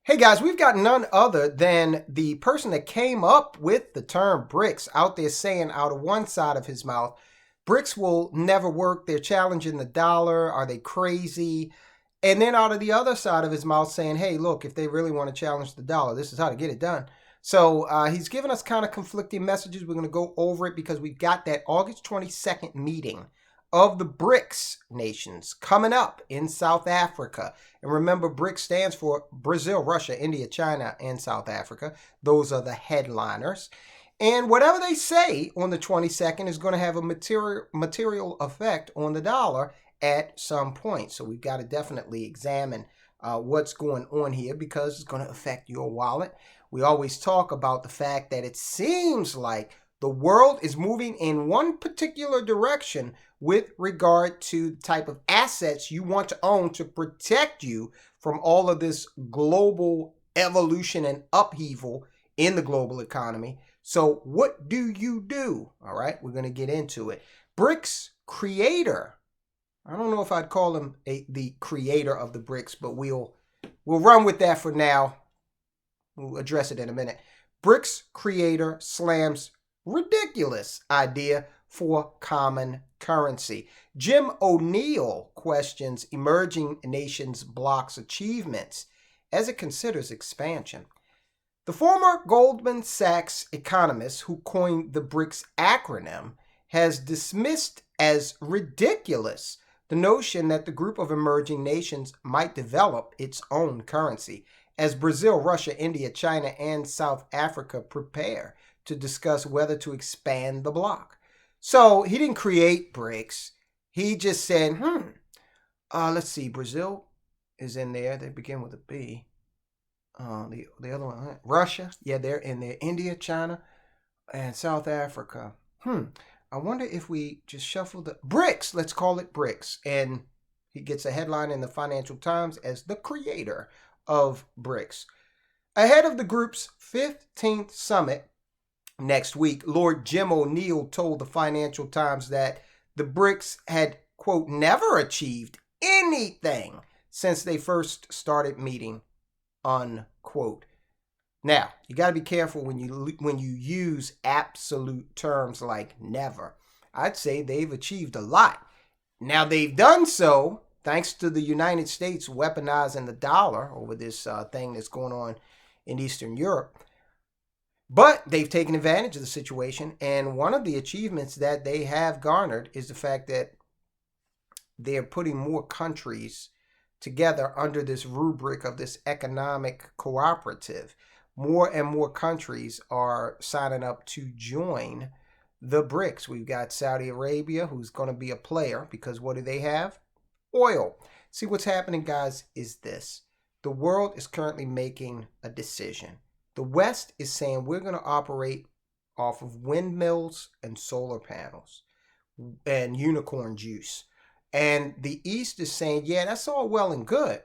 Hey guys, we've got none other than the person that came up with the term BRICS out there saying out of one side of his mouth, BRICS will never work. They're challenging the dollar. Are they crazy? And then out of the other side of his mouth saying, hey, look, if they really want to challenge the dollar, this is how to get it done. So he's given us kind of conflicting messages. We're going to go over it because we've got that August 22nd meeting of the BRICS nations coming up in South Africa. And remember, BRICS stands for Brazil, Russia, India, China, and South Africa. Those are the headliners. And whatever they say on the 22nd is going to have a material effect on the dollar at some point. So we've got to definitely examine what's going on here because it's going to affect your wallet. We always talk about the fact that it seems like the world is moving in one particular direction with regard to the type of assets you want to own to protect you from all of this global evolution and upheaval in the global economy. So what do you do? All right, we're going to get into it. BRICS creator. I don't know if I'd call him the creator of the BRICS, but we'll run with that for now. We'll address it in a minute. BRICS creator slams ridiculous idea for common currency. Jim O'Neill questions emerging nations bloc's achievements as it considers expansion. The former Goldman Sachs economist who coined the BRICS acronym has dismissed as ridiculous the notion that the group of emerging nations might develop its own currency as Brazil, Russia, India, China, and South Africa prepare to discuss whether to expand the bloc. So he didn't create BRICS. He just said, let's see, Brazil is in there. They begin with a B. The other one, Russia, yeah, they're in there. India, China, and South Africa. I wonder if we just shuffle the BRICS. Let's call it BRICS. And he gets a headline in the Financial Times as the creator of BRICS. Ahead of the group's 15th summit next week, Lord Jim O'Neill told the Financial Times that the BRICS had, quote, never achieved anything since they first started meeting, unquote. Now, you got to be careful when you use absolute terms like never. I'd say they've achieved a lot. Now, they've done so thanks to the United States weaponizing the dollar over this thing that's going on in Eastern Europe. But they've taken advantage of the situation, and one of the achievements that they have garnered is the fact that they're putting more countries together under this rubric of this economic cooperative. More and more countries are signing up to join the BRICS. We've got Saudi Arabia, who's going to be a player because what do they have? Oil. See, what's happening, guys, is this. The world is currently making a decision. The West is saying we're going to operate off of windmills and solar panels and unicorn juice. And the East is saying, yeah, that's all well and good,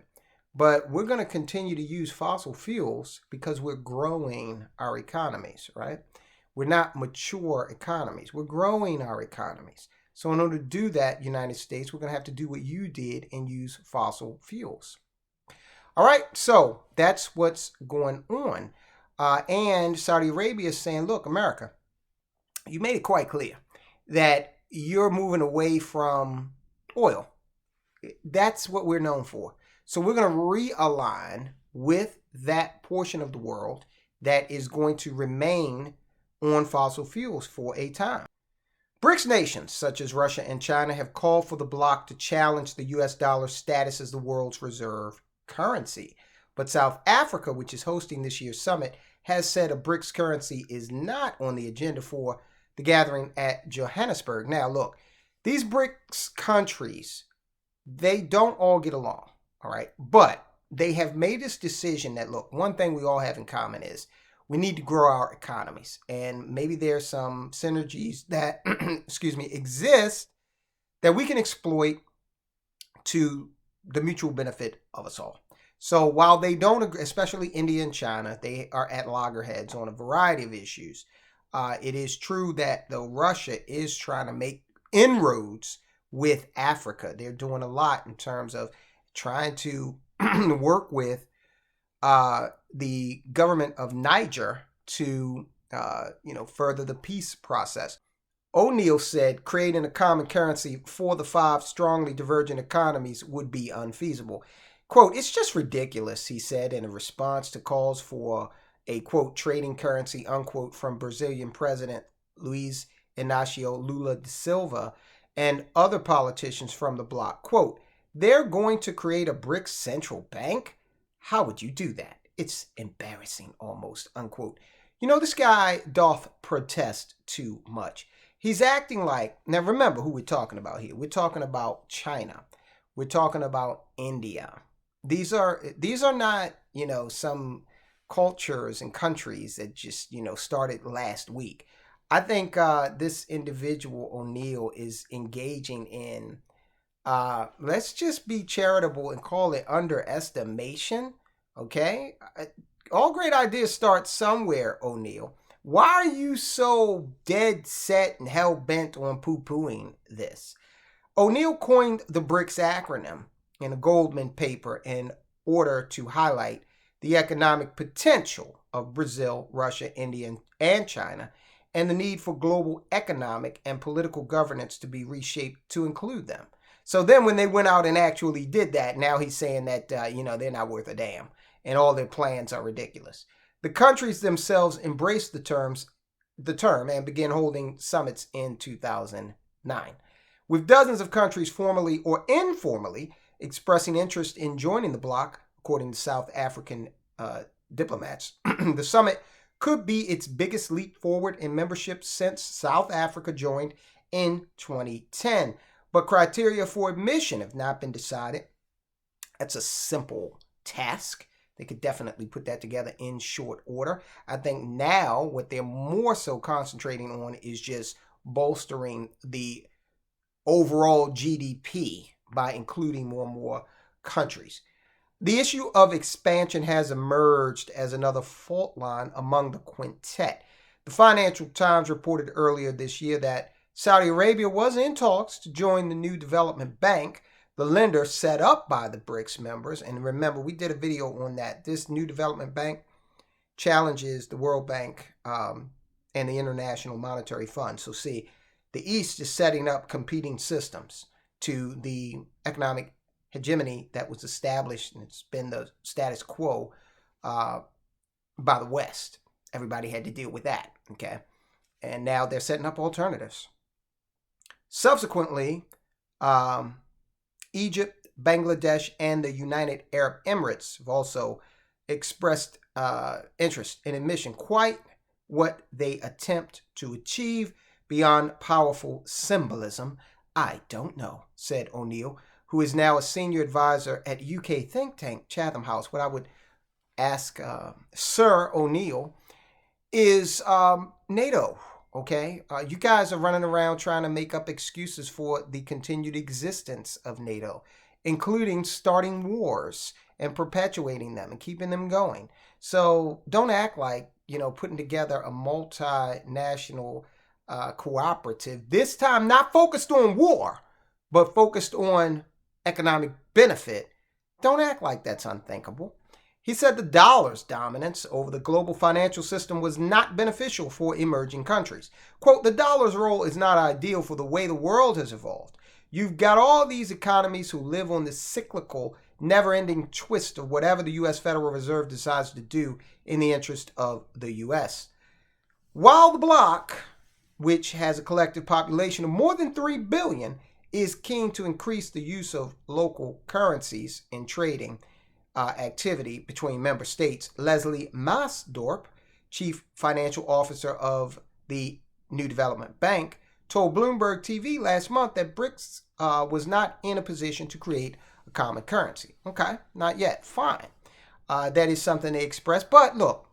but we're going to continue to use fossil fuels because we're growing our economies, right? We're not mature economies. We're growing our economies. So in order to do that, United States, we're going to have to do what you did and use fossil fuels. All right, so that's what's going on. And Saudi Arabia is saying, look, America, you made it quite clear that you're moving away from oil. That's what we're known for. So we're going to realign with that portion of the world that is going to remain on fossil fuels for a time. BRICS nations such as Russia and China have called for the bloc to challenge the US dollar's status as the world's reserve currency. But South Africa, which is hosting this year's summit, has said a BRICS currency is not on the agenda for the gathering at Johannesburg. Now, look, these BRICS countries, they don't all get along, all right? But they have made this decision that, look, one thing we all have in common is we need to grow our economies. And maybe there's some synergies that, exist that we can exploit to the mutual benefit of us all. So while they don't agree, especially India and China, they are at loggerheads on a variety of issues. It is true that though Russia is trying to make inroads with Africa, they're doing a lot in terms of trying to work with the government of Niger to, further the peace process. O'Neill said creating a common currency for the five strongly divergent economies would be unfeasible. Quote, it's just ridiculous, he said in a response to calls for a, quote, trading currency, unquote, from Brazilian President Luiz Inácio Lula da Silva and other politicians from the bloc. Quote, they're going to create a BRICS central bank? How would you do that? It's embarrassing almost, unquote. This guy doth protest too much. He's acting like, now remember who we're talking about here. We're talking about China. We're talking about India. These are not, some cultures and countries that just, started last week. I think this individual, O'Neill, is engaging in, let's just be charitable and call it underestimation, okay? All great ideas start somewhere, O'Neill. Why are you so dead set and hell-bent on poo-pooing this? O'Neill coined the BRICS acronym in a Goldman paper in order to highlight the economic potential of Brazil, Russia, India, and China, and the need for global economic and political governance to be reshaped to include them. So then when they went out and actually did that, now he's saying that, they're not worth a damn and all their plans are ridiculous. The countries themselves embraced the term and began holding summits in 2009, with dozens of countries formally or informally expressing interest in joining the bloc, according to South African diplomats. The summit could be its biggest leap forward in membership since South Africa joined in 2010. But criteria for admission have not been decided. That's a simple task. They could definitely put that together in short order. I think now what they're more so concentrating on is just bolstering the overall GDP by including more and more countries. The issue of expansion has emerged as another fault line among the quintet. The Financial Times reported earlier this year that Saudi Arabia was in talks to join the new development bank, the lender set up by the BRICS members. And remember, we did a video on that. This new development bank challenges the World Bank and the International Monetary Fund. So see, the East is setting up competing systems to the economic hegemony that was established, and it's been the status quo by the West. Everybody had to deal with that, okay? And now they're setting up alternatives. Subsequently, Egypt, Bangladesh, and the United Arab Emirates have also expressed interest in admission. Quite what they attempt to achieve beyond powerful symbolism, I don't know, said O'Neill, who is now a senior advisor at UK think tank Chatham House. What I would ask Sir O'Neill is NATO, okay? You guys are running around trying to make up excuses for the continued existence of NATO, including starting wars and perpetuating them and keeping them going. So don't act like, putting together a multinational cooperative, this time not focused on war, but focused on economic benefit. Don't act like that's unthinkable. He said the dollar's dominance over the global financial system was not beneficial for emerging countries. Quote, the dollar's role is not ideal for the way the world has evolved. You've got all these economies who live on this cyclical, never-ending twist of whatever the U.S. Federal Reserve decides to do in the interest of the U.S. While the bloc, which has a collective population of more than 3 billion, is keen to increase the use of local currencies in trading activity between member states, Leslie Masdorp, chief financial officer of the New Development Bank, told Bloomberg TV last month that BRICS was not in a position to create a common currency. Okay, not yet. Fine. That is something they expressed. But look,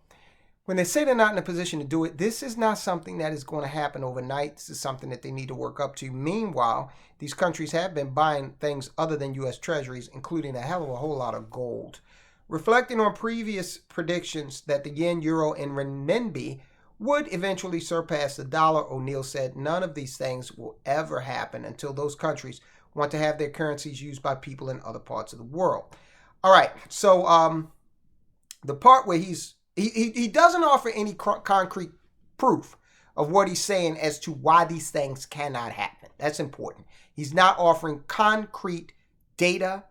when they say they're not in a position to do it, this is not something that is going to happen overnight. This is something that they need to work up to. Meanwhile, these countries have been buying things other than U.S. treasuries, including a hell of a whole lot of gold. Reflecting on previous predictions that the yen, euro, and renminbi would eventually surpass the dollar, O'Neill said none of these things will ever happen until those countries want to have their currencies used by people in other parts of the world. All right, so the part where he doesn't offer any concrete proof of what he's saying as to why these things cannot happen. That's important. He's not offering concrete data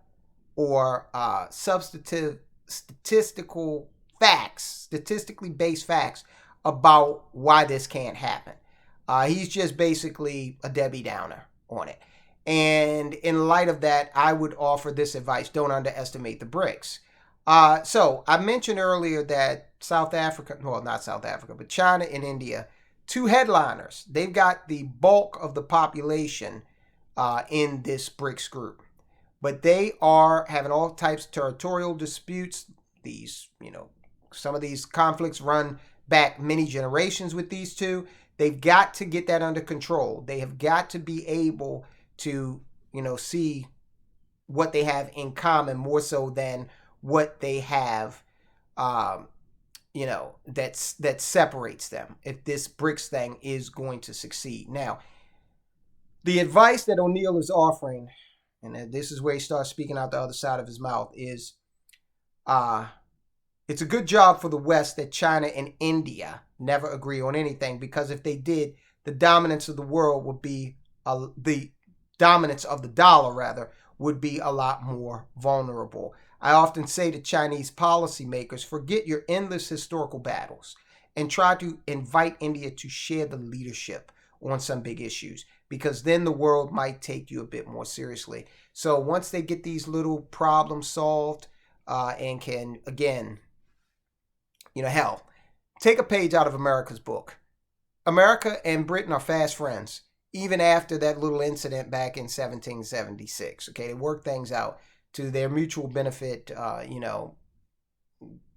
or substantive statistical facts, statistically based facts about why this can't happen. He's just basically a Debbie Downer on it. And in light of that, I would offer this advice: don't underestimate the BRICS. So I mentioned earlier that South Africa, well, not South Africa, but China and India, two headliners. They've got the bulk of the population in this BRICS group. But they are having all types of territorial disputes. These, some of these conflicts run back many generations with these two. They've got to get that under control. They have got to be able to, see what they have in common more so than what they have, that separates them if this BRICS thing is going to succeed. Now, the advice that O'Neill is offering, and this is where he starts speaking out the other side of his mouth, is it's a good job for the West that China and India never agree on anything, because if they did, the dominance of the world would be, the dominance of the dollar, rather, would be a lot more vulnerable. I often say to Chinese policymakers, forget your endless historical battles and try to invite India to share the leadership on some big issues, because then the world might take you a bit more seriously. So once they get these little problems solved and can, again, hell, take a page out of America's book. America and Britain are fast friends, even after that little incident back in 1776. Okay, they work things out to their mutual benefit,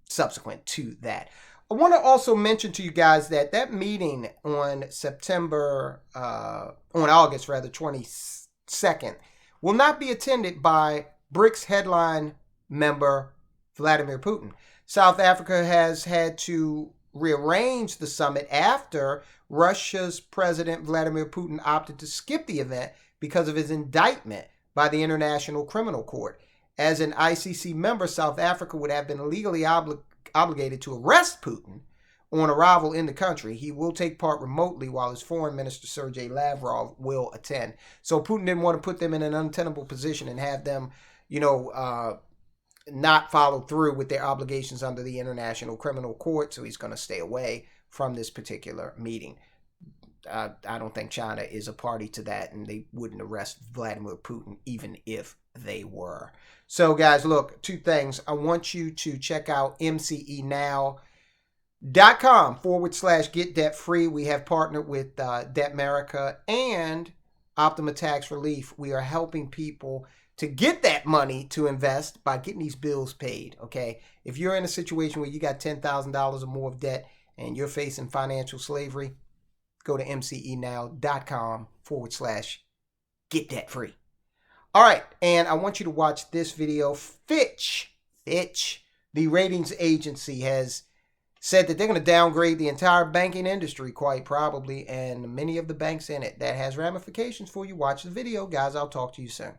subsequent to that. I want to also mention to you guys that meeting on August 22nd, will not be attended by BRICS headline member Vladimir Putin. South Africa has had to rearrange the summit after Russia's President Vladimir Putin opted to skip the event because of his indictment by the International Criminal Court. As an ICC member, South Africa would have been legally obligated to arrest Putin on arrival in the country. He will take part remotely while his foreign minister, Sergei Lavrov, will attend. So Putin didn't want to put them in an untenable position and have them, not follow through with their obligations under the International Criminal Court. So he's going to stay away from this particular meeting. I don't think China is a party to that, and they wouldn't arrest Vladimir Putin even if they were. So guys, look, two things. I want you to check out mcenow.com/get debt free. We have partnered with Debt America and Optima Tax Relief. We are helping people to get that money to invest by getting these bills paid. Okay, if you're in a situation where you got $10,000 or more of debt and you're facing financial slavery, go to mcenow.com/get debt free. All right, and I want you to watch this video. Fitch, the ratings agency, has said that they're going to downgrade the entire banking industry, quite probably, and many of the banks in it. That has ramifications for you. Watch the video, guys. I'll talk to you soon.